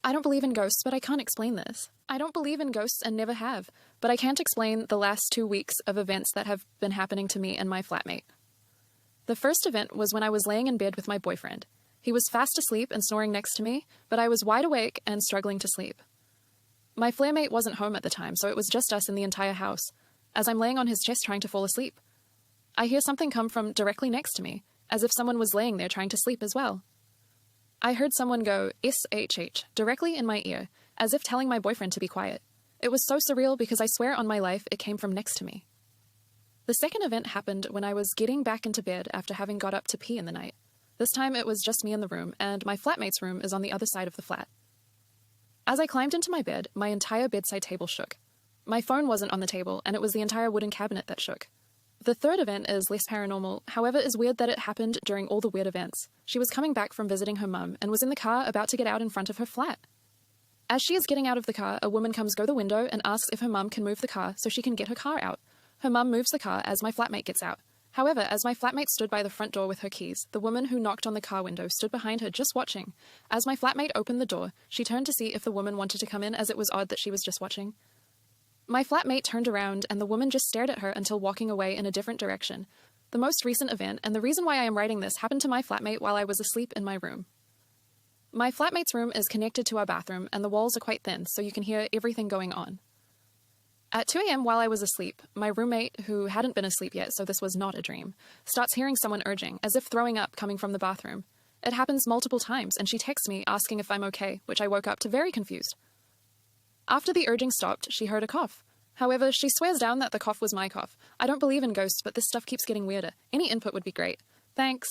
I don't believe in ghosts, but I can't explain this. I don't believe in ghosts and never have, but I can't explain the last 2 weeks of events that have been happening to me and my flatmate. The first event was when I was laying in bed with my boyfriend. He was fast asleep and snoring next to me, but I was wide awake and struggling to sleep. My flatmate wasn't home at the time, so it was just us in the entire house, as I'm laying on his chest trying to fall asleep. I hear something come from directly next to me, as if someone was laying there trying to sleep as well. I heard someone go SHH directly in my ear, as if telling my boyfriend to be quiet. It was so surreal because I swear on my life it came from next to me. The second event happened when I was getting back into bed after having got up to pee in the night. This time it was just me in the room, and my flatmate's room is on the other side of the flat. As I climbed into my bed, my entire bedside table shook. My phone wasn't on the table, and it was the entire wooden cabinet that shook. The third event is less paranormal, however is weird that it happened during all the weird events. She was coming back from visiting her mum and was in the car about to get out in front of her flat. As she is getting out of the car, a woman comes go the window and asks if her mum can move the car so she can get her car out. Her mum moves the car as my flatmate gets out. However, as my flatmate stood by the front door with her keys, the woman who knocked on the car window stood behind her just watching. As my flatmate opened the door, she turned to see if the woman wanted to come in, as it was odd that she was just watching. My flatmate turned around and the woman just stared at her until walking away in a different direction. The most recent event, and the reason why I am writing this, happened to my flatmate while I was asleep in my room. My flatmate's room is connected to our bathroom and the walls are quite thin, so you can hear everything going on. At 2 a.m. while I was asleep, my roommate, who hadn't been asleep yet, so this was not a dream, starts hearing someone urging, as if throwing up, coming from the bathroom. It happens multiple times, and she texts me asking if I'm okay, which I woke up to very confused. After the urging stopped, she heard a cough. However, she swears down that the cough was my cough. I don't believe in ghosts, but this stuff keeps getting weirder. Any input would be great. Thanks.